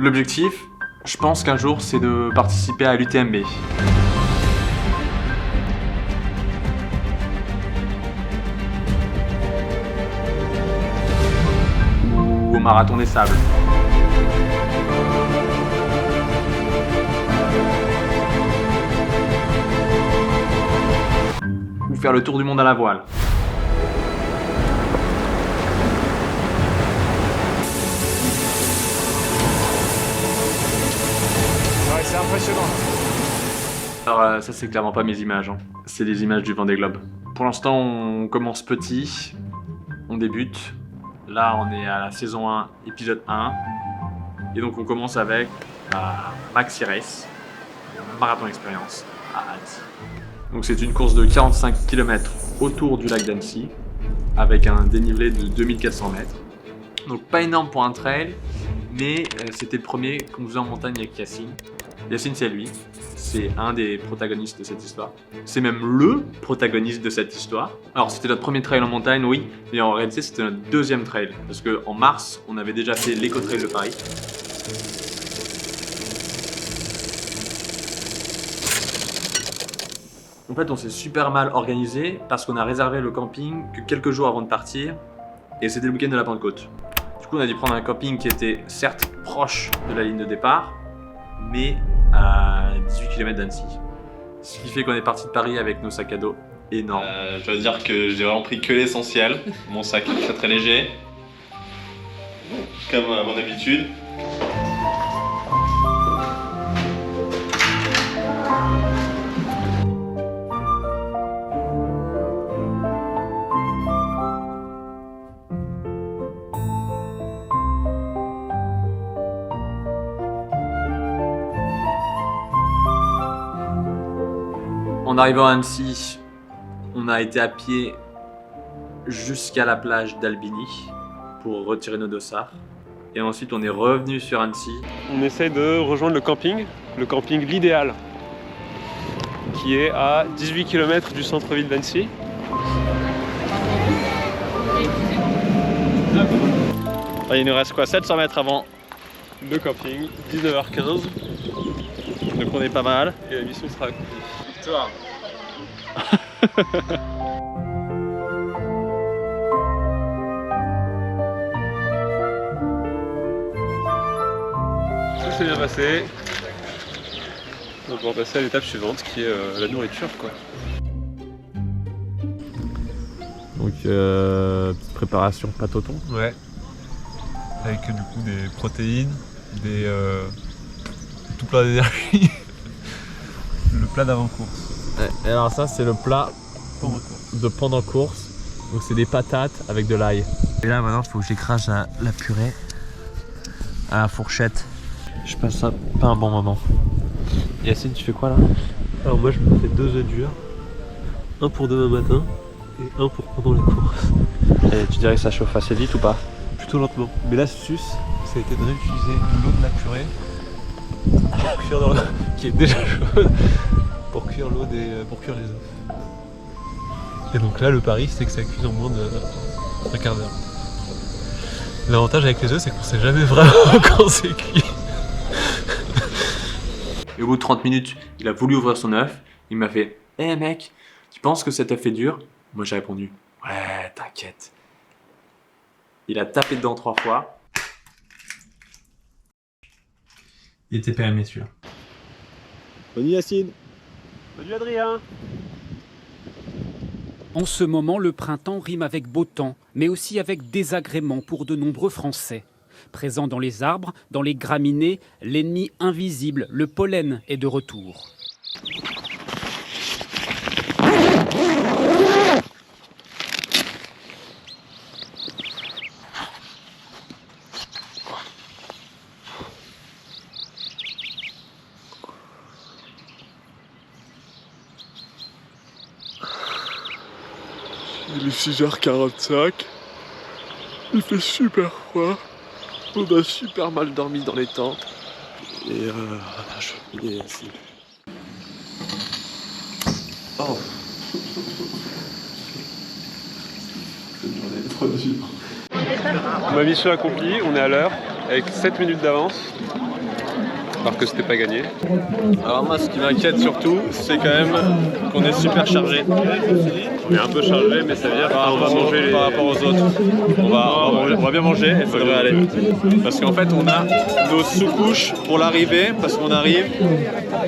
L'objectif, je pense qu'un jour, c'est de participer à l'UTMB. Ou au Marathon des Sables. Ou faire le tour du monde à la voile. Ouais, c'est impressionnant. Alors ça c'est clairement pas mes images, hein. C'est des images du Vendée Globe. Pour l'instant on commence petit, on débute. Là on est à la saison 1, épisode 1. Et donc on commence avec Maxi Race, Marathon Expérience à Annecy. Donc c'est une course de 45 km autour du lac d'Annecy, avec un dénivelé de 2400 mètres. Donc pas énorme pour un trail, mais c'était le premier qu'on faisait en montagne avec Yacine. Yacine c'est lui, c'est un des protagonistes de cette histoire. C'est même le protagoniste de cette histoire. Alors c'était notre premier trail en montagne, oui, mais en réalité c'était notre deuxième trail. Parce qu'en mars, on avait déjà fait l'éco-trail de Paris. En fait on s'est super mal organisé parce qu'on a réservé le camping que quelques jours avant de partir. Et c'était le week-end de la Pentecôte. Du coup on a dû prendre un camping qui était certes proche de la ligne de départ, mais à 18 km d'Annecy. Ce qui fait qu'on est parti de Paris avec nos sacs à dos énormes. Je dois dire que j'ai vraiment pris que l'essentiel. Mon sac est très très léger, comme à mon habitude. En arrivant à Annecy, on a été à pied jusqu'à la plage d'Albigny pour retirer nos dossards. Et ensuite, on est revenu sur Annecy. On essaye de rejoindre le camping l'idéal, qui est à 18 km du centre-ville d'Annecy. Il nous reste quoi, 700 mètres avant le camping, 19h15. Donc on est pas mal et la mission sera accomplie. Victoire. Tout s'est bien passé. Donc on va passer à l'étape suivante qui est la nourriture quoi. Donc petite préparation pâte au thon. Ouais. Avec du coup des protéines, tout plein d'énergie. Le plat d'avant-course. Et alors ça c'est le plat de pendant course. Donc c'est des patates avec de l'ail. Et là maintenant il faut que j'écrase la purée à la fourchette. Je passe pas un bon moment. Yacine, tu fais quoi là? Alors moi je me fais 2 œufs durs. Un pour demain matin et un pour pendant la course. Et tu dirais que ça chauffe assez vite ou pas? Plutôt lentement. Mais l'astuce, ça a été de réutiliser l'eau de la purée pour cuire dans l'eau qui est déjà chaude pour cuire pour cuire les œufs. Et donc là le pari c'est que ça cuise en moins d'un quart d'heure. L'avantage avec les œufs c'est qu'on sait jamais vraiment quand c'est cuit. Et au bout de 30 minutes, il a voulu ouvrir son œuf. Il m'a fait « Eh mec, tu penses que cet œuf est dur ?» Moi j'ai répondu « Ouais, t'inquiète. » Il a tapé dedans 3 fois. Il était périmé celui-là. Bonne nuit Yacine. Bonne nuit Adrien. En ce moment, le printemps rime avec beau temps, mais aussi avec désagrément pour de nombreux Français. Présent dans les arbres, dans les graminées, l'ennemi invisible, le pollen, est de retour. Il est 6h45. Il fait super froid. On a super mal dormi dans les tentes. Et je vais assis. Oh. Cette journée est trop dure. Ma mission accomplie, on est à l'heure, avec 7 minutes d'avance. alors que c'était pas gagné. Alors moi, ce qui m'inquiète surtout, c'est quand même qu'on est super chargé. On est un peu chargé, mais ça veut dire qu'on va manger par rapport aux autres. On va bien manger et ça devrait aller. Parce qu'en fait, on a nos sous-couches pour l'arrivée, parce qu'on arrive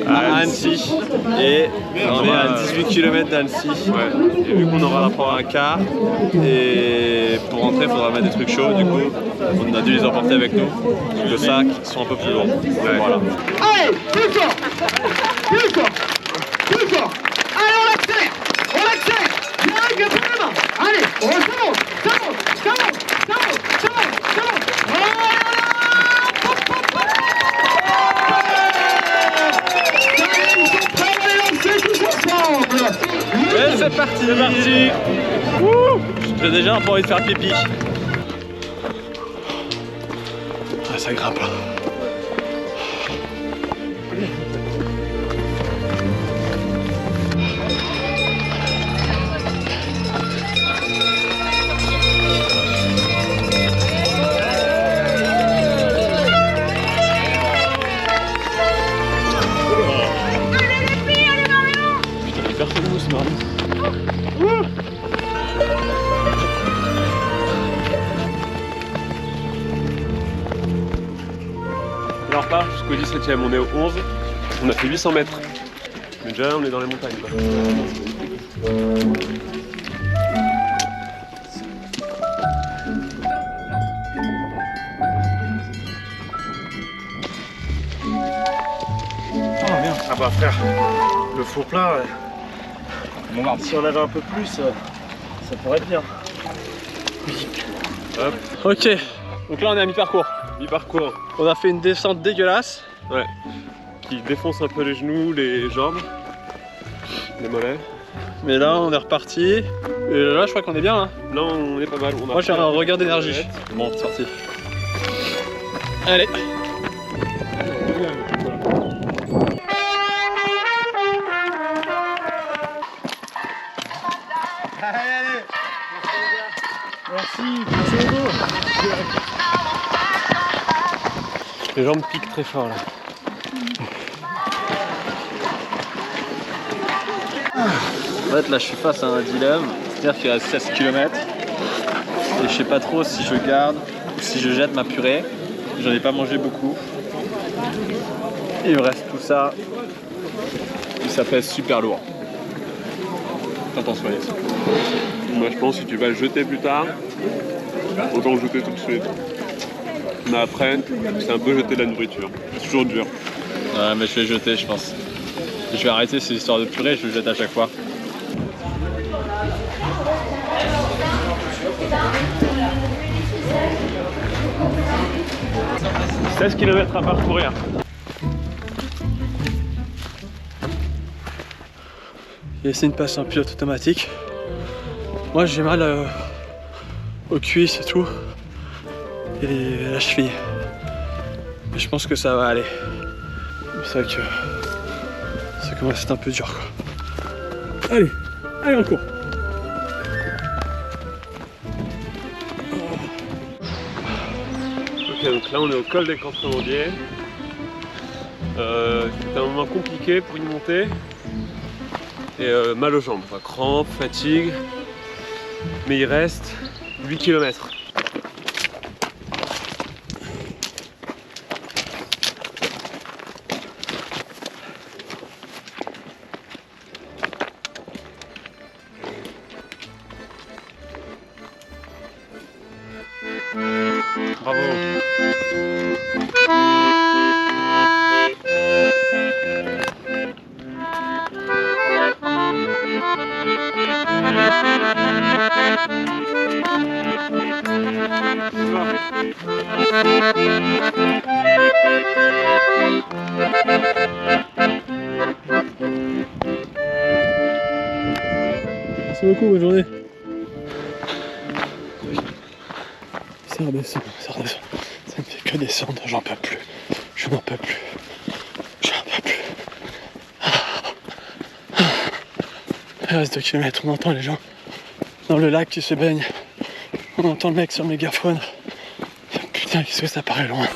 à Annecy et on est à 18 km d'Annecy. Ouais. Et vu qu'on aura prendre un car, et pour rentrer, il faudra mettre des trucs chauds. Du coup, on a dû les emporter avec nous. Le sac sont un peu plus lourds. Ouais. Voilà. Allez, plus fort, plus fort, plus fort. Allez, on accélère, bien avec un peu de main. Allez, ça monte, ça monte, ça monte, ça monte, ça monte, ça monte. Ils sont prêts à les lancer tous ensemble. Et c'est parti, c'est parti. J'ai déjà un peu envie de faire pipi. Ah, ça grimpe là. Personne ne se marie. Alors pas jusqu'au 17ème, on est au 11, on a fait 800 mètres. Mais déjà là on est dans les montagnes quoi. Ah bah frère, le faux plat, si on avait un peu plus, ça pourrait être bien. Hop. Ok, donc là on est à mi-parcours. Mi-parcours. On a fait une descente dégueulasse. Ouais. Qui défonce un peu les genoux, les jambes, les mollets. Mais là on est reparti. Et là je crois qu'on est bien. Hein. Là on est pas mal. Moi j'ai un regard d'énergie. Bon, c'est parti. Allez. Les jambes piquent très fort là. En fait là je suis face à un dilemme, c'est-à-dire qu'il reste 16 km et je sais pas trop si je garde ou si je jette ma purée. J'en ai pas mangé beaucoup. Il me reste tout ça et ça pèse super lourd. T'en penses quoi Yassine? Moi je pense que si tu vas le jeter plus tard, autant le jeter tout de suite. Mais après, c'est un peu jeter de la nourriture. C'est toujours dur. Ouais, mais je vais le jeter, je pense. Je vais arrêter ces histoires de purée, je le jette à chaque fois. « 16 km à parcourir. » Yassine passe en pilote automatique. Moi j'ai mal aux cuisses et tout. Et la cheville. Mais je pense que ça va aller. Mais c'est vrai que ça commence à être un peu dur quoi. Allez, allez on court. Ok, donc là on est au col des Camps-Frémondiers. C'était un moment compliqué pour y monter. Et mal aux jambes, quoi. Crampes, fatigue. Mais il reste 8 km. Bravo. Merci beaucoup, bonne journée. Ça redescend, ça redescend. Ça ne fait que descendre, j'en peux plus. Je n'en peux plus. J'en peux plus. Il reste 2 km, on entend les gens dans le lac qui se baignent. On entend le mec sur le mégaphone. Putain, qu'est-ce que ça paraît loin.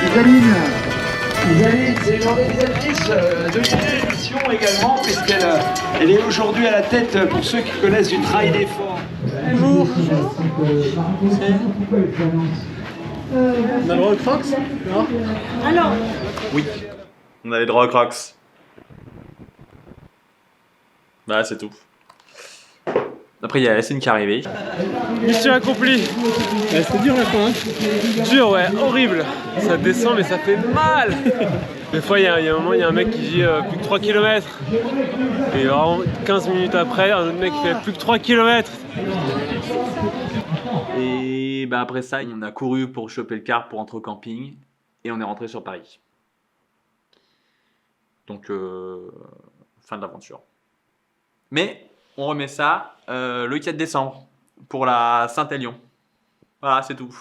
Isaline, c'est une organisatrice de l'émission également, puisqu'elle est aujourd'hui à la tête, pour ceux qui connaissent, du trail d'effort. Bonjour. On a le droit au Crocs? Non? Alors, Oui, on a les droits aux Crocs. Bah, c'est tout. Après, il y a Yacine qui est arrivé. Mission accomplie. C'est dur la fin. Hein. Dur, ouais, horrible. Ça descend, mais ça fait mal. Des fois, il y a un moment, il y a un mec qui dit plus que 3 km. Et vraiment, 15 minutes après, un autre mec qui fait plus que 3 km. Et bah après ça, on a couru pour choper le car pour rentrer au camping. Et on est rentré sur Paris. Donc, fin de l'aventure. Mais on remet ça le 4 décembre pour la Saint-Élion. Voilà, c'est tout.